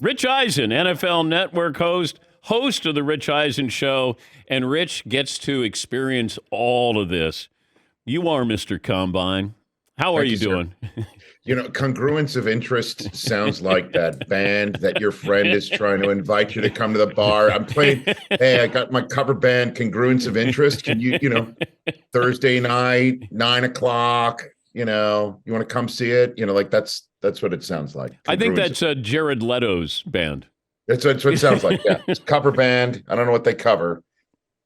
Rich Eisen, NFL Network host of the Rich Eisen Show, and Rich gets to experience all of this. You are Mr. Combine. How are Thank you you, sir. doing? Congruence of interest sounds like that band that your friend is trying to invite you to come to the bar. I'm playing, hey, I got my cover band, Congruence of Interest. Can Thursday night, 9 o'clock, you want to come see it? That's what it sounds like. I think that's Jared Leto's band. That's what it sounds like. Yeah. It's a cover band. I don't know what they cover.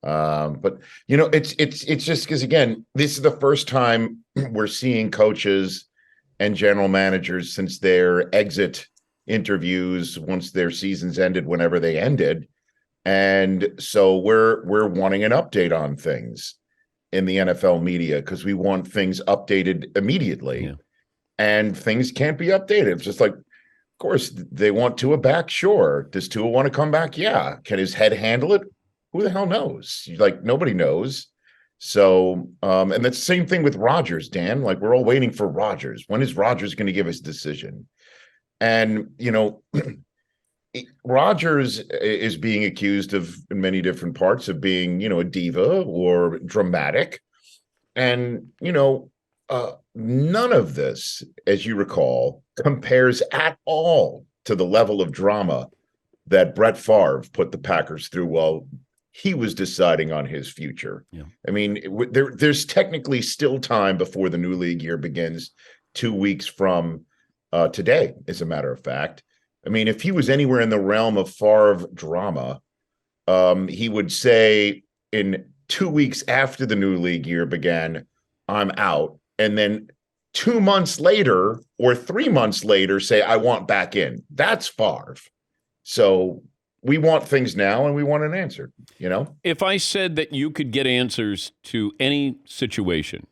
But it's just because, again, this is the first time we're seeing coaches and general managers since their exit interviews once their seasons ended, whenever they ended. And so we're wanting an update on things in the NFL media because we want things updated immediately. Yeah. And things can't be updated. It's just like, of course, they want Tua back. Sure. Does Tua want to come back? Yeah. Can his head handle it? Who the hell knows? Nobody knows. So, and that's the same thing with Rodgers, Dan. We're all waiting for Rodgers. When is Rodgers going to give his decision? And, Rodgers is being accused of, in many different parts, of being, a diva or dramatic. And, none of this, as you recall, compares at all to the level of drama that Brett Favre put the Packers through while he was deciding on his future. Yeah. I mean, there's technically still time before the new league year begins, 2 weeks from today, as a matter of fact. I mean, if he was anywhere in the realm of Favre drama, he would say in 2 weeks after the new league year began, I'm out. And then 2 months later or 3 months later say, I want back in. That's Favre. So we want things now and we want an answer, If I said that you could get answers to any situation,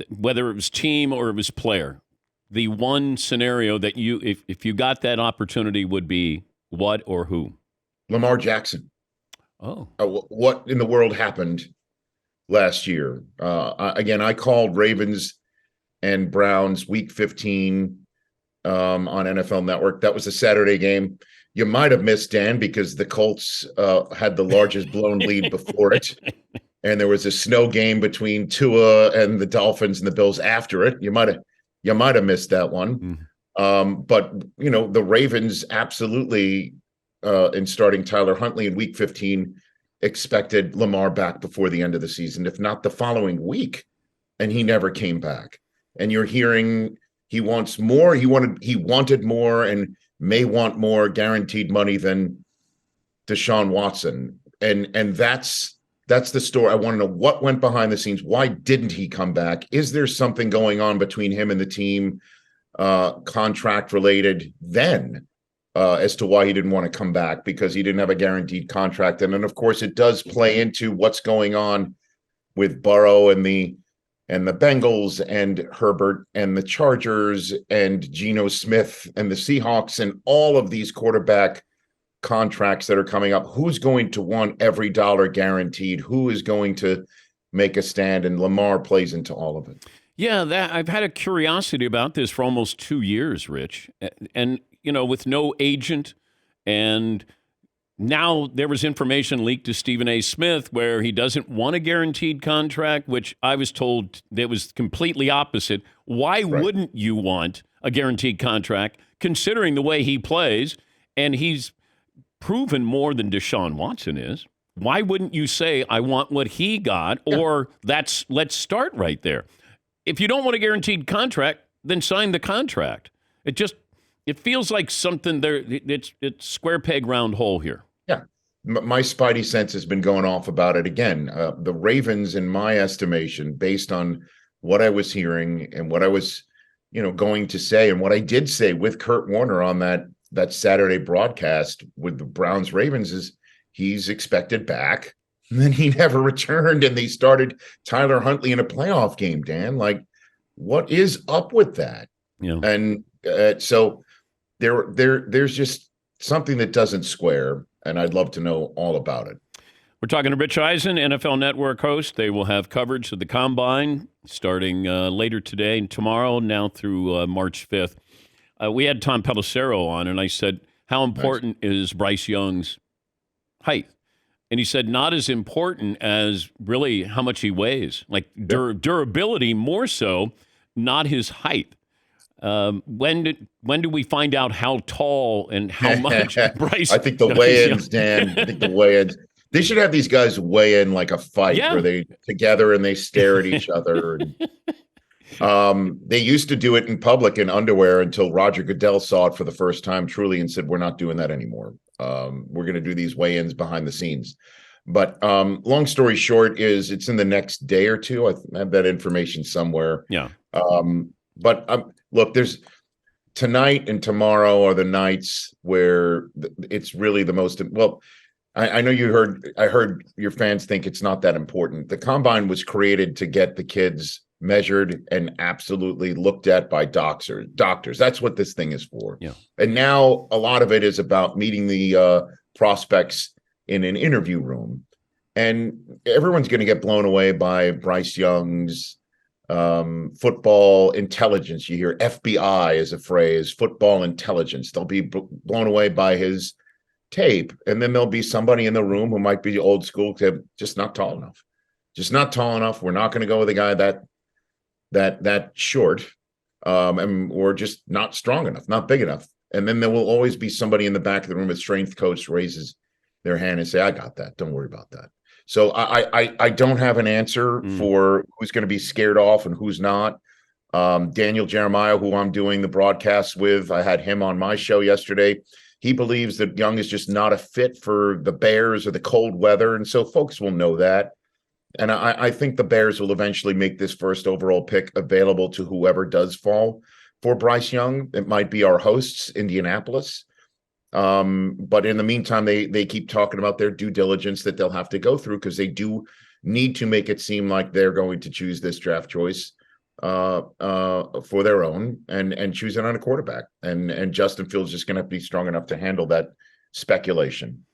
whether it was team or it was player, the one scenario that if you got that opportunity would be what or who? Lamar Jackson. Oh. What in the world happened last year? I called Ravens and Browns week 15 on NFL Network. That was a Saturday game. You might have missed, Dan, because the Colts had the largest blown lead before it. And there was a snow game between Tua and the Dolphins and the Bills after it. You might have missed that one. But the Ravens absolutely, in starting Tyler Huntley in week 15, expected Lamar back before the end of the season, if not the following week. And he never came back. And you're hearing he wants more. He wanted more and may want more guaranteed money than Deshaun Watson. And that's the story. I want to know what went behind the scenes. Why didn't he come back? Is there something going on between him and the team, contract related then, as to why he didn't want to come back? Because he didn't have a guaranteed contract. And then, of course, it does play into what's going on with Burrow and the Bengals and Herbert and the Chargers and Geno Smith and the Seahawks and all of these quarterback contracts that are coming up. Who's going to want every dollar guaranteed? Who is going to make a stand? And Lamar plays into all of it. Yeah, I've had a curiosity about this for almost 2 years, Rich. And, with no agent, and now there was information leaked to Stephen A. Smith where he doesn't want a guaranteed contract, which I was told that was completely opposite. Why wouldn't you want a guaranteed contract considering the way he plays? And he's proven more than Deshaun Watson is. Why wouldn't you say, I want what he got? Or let's start right there. If you don't want a guaranteed contract, then sign the contract. It feels like something there. It's square peg, round hole here. Yeah. My spidey sense has been going off about it again. The Ravens, in my estimation, based on what I was hearing and what I was, going to say and what I did say with Kurt Warner on that Saturday broadcast with the Browns Ravens, is he's expected back. And then he never returned, and they started Tyler Huntley in a playoff game, Dan. What is up with that? Yeah. And so there's just something that doesn't square, and I'd love to know all about it. We're talking to Rich Eisen, NFL Network host. They will have coverage of the Combine starting later today and tomorrow, now through March 5th. We had Tom Pelissero on, and I said, how Nice. important is Bryce Young's height? And he said not as important as really how much he weighs, like Yeah. durability more so, not his height. When do we find out how tall and how much I Bryce think the Bryce Young? weigh-ins, Dan. I think the weigh-ins. They should have these guys weigh in like a fight where Yeah. they together and they stare at each other. And they used to do it in public in underwear until Roger Goodell saw it for the first time, truly, and said, "We're not doing that anymore. We're going to do these weigh-ins behind the scenes." But long story short is it's in the next day or two. I have that information somewhere. Yeah. But look, there's tonight and tomorrow are the nights where it's really the most well. I know I heard your fans think it's not that important. The combine was created to get the kids measured and absolutely looked at by doctors. That's what this thing is for. Yeah. And now a lot of it is about meeting the prospects in an interview room. And everyone's going to get blown away by Bryce Young's football intelligence. You hear FBI as a phrase, football intelligence. They'll be blown away by his tape, and then there'll be somebody in the room who might be old school, just not tall enough. We're not going to go with a guy that short, and we're just not strong enough, not big enough. And then there will always be somebody in the back of the room, a strength coach raises their hand and say, "I got that. Don't worry about that." So I don't have an answer for who's going to be scared off and who's not. Daniel Jeremiah, who I'm doing the broadcast with, I had him on my show yesterday. He believes that Young is just not a fit for the Bears or the cold weather. And so folks will know that. And I think the Bears will eventually make this first overall pick available to whoever does fall for Bryce Young. It might be our hosts, Indianapolis. But in the meantime, they keep talking about their due diligence that they'll have to go through because they do need to make it seem like they're going to choose this draft choice for their own and choose it on a quarterback. And Justin Fields just going to be strong enough to handle that speculation.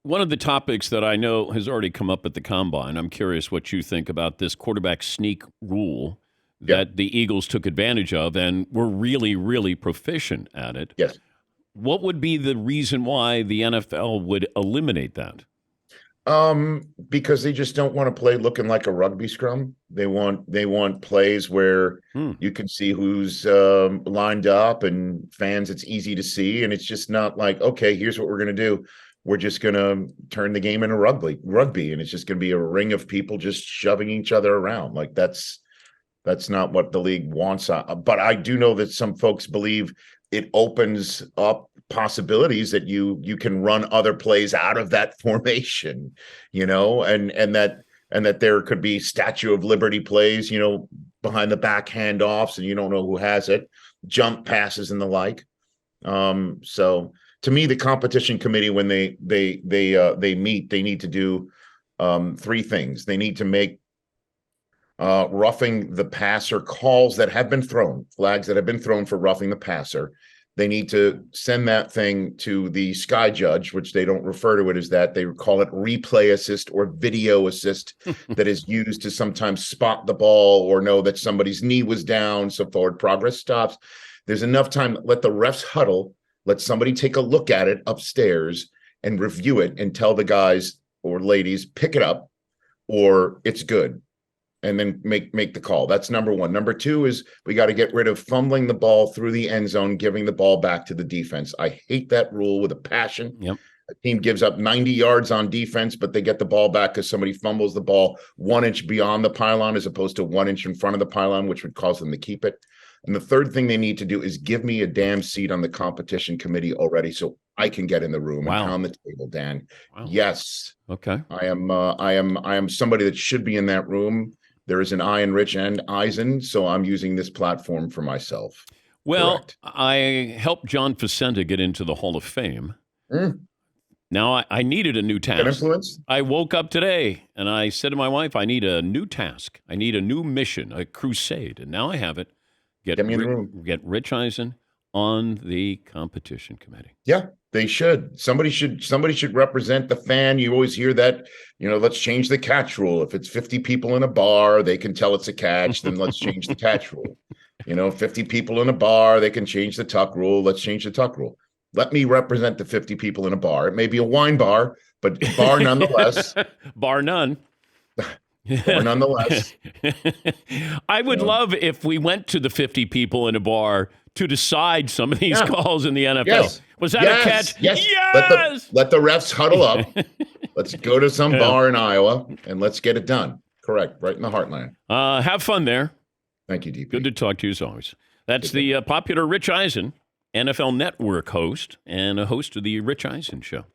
One of the topics that I know has already come up at the combine, I'm curious what you think about this quarterback sneak rule that the Eagles took advantage of and were really, really proficient at it. Yes. What would be the reason why the NFL would eliminate that? Because they just don't want to play looking like a rugby scrum. They want plays where you can see who's lined up and fans. It's easy to see, and it's just not like, okay, here's what we're going to do. We're just going to turn the game into rugby, and it's just going to be a ring of people just shoving each other around. Like that's not what the league wants. But I do know that some folks believe it opens up possibilities that you can run other plays out of that formation, and that there could be Statue of Liberty plays, behind the back handoffs, and you don't know who has it, jump passes and the like. So to me, the competition committee, when they meet, they need to do three things. They need to make roughing the passer calls that have been thrown, flags that have been thrown for roughing the passer. They need to send that thing to the sky judge, which they don't refer to it as that. They call it replay assist or video assist that is used to sometimes spot the ball or know that somebody's knee was down, so forward progress stops. There's enough time. Let the refs huddle. Let somebody take a look at it upstairs and review it and tell the guys or ladies, pick it up or it's good. And then make the call. That's number one. Number two is we got to get rid of fumbling the ball through the end zone, giving the ball back to the defense. I hate that rule with a passion. Yep. A team gives up 90 yards on defense, but they get the ball back because somebody fumbles the ball 1 inch beyond the pylon as opposed to 1 inch in front of the pylon, which would cause them to keep it. And the third thing they need to do is give me a damn seat on the competition committee already so I can get in the room and pound the table, Dan. Wow. Yes. Okay. I am somebody that should be in that room. There is an I in Rich and Eisen, so I'm using this platform for myself. Well, correct? I helped John Facenda get into the Hall of Fame. Now, I needed a new task. Good influence? I woke up today and I said to my wife, I need a new task. I need a new mission, a crusade. And now I have it. Get me in the room. Get Rich Eisen on the competition committee. Yeah, they should. Somebody should represent the fan. You always hear that, let's change the catch rule. If it's 50 people in a bar, they can tell it's a catch, then let's change the catch rule. 50 people in a bar, they can change the tuck rule. Let's change the tuck rule. Let me represent the 50 people in a bar. It may be a wine bar, but bar nonetheless. Bar none. Bar nonetheless. I would love if we went to the 50 people in a bar to decide some of these calls in the NFL. Yes. Was that a catch? Yes. Yes. Let the refs huddle up. Let's go to some bar in Iowa and let's get it done. Correct. Right in the heartland. Have fun there. Thank you, DP. Good to talk to you as always. That's the popular Rich Eisen, NFL Network host and a host of the Rich Eisen Show.